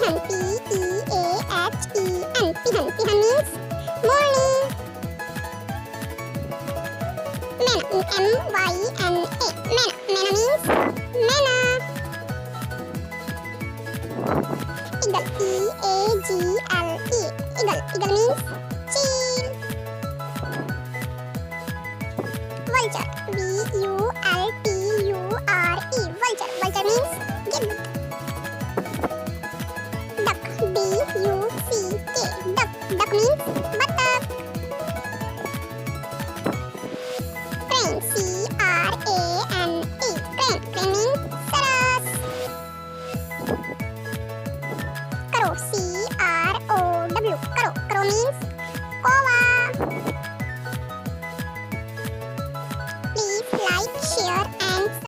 Peahen. P-E-A-H-E-N. Peahen. Peahen means morning. Mena. M-Y-N-A. Mena. Mena means manna. Eagle. E-A-G-L-E. Eagle. Eagle means chill. Vulture. V-U-L-T-U-R-E. Vulture. Vulture means gift. Duck. D-U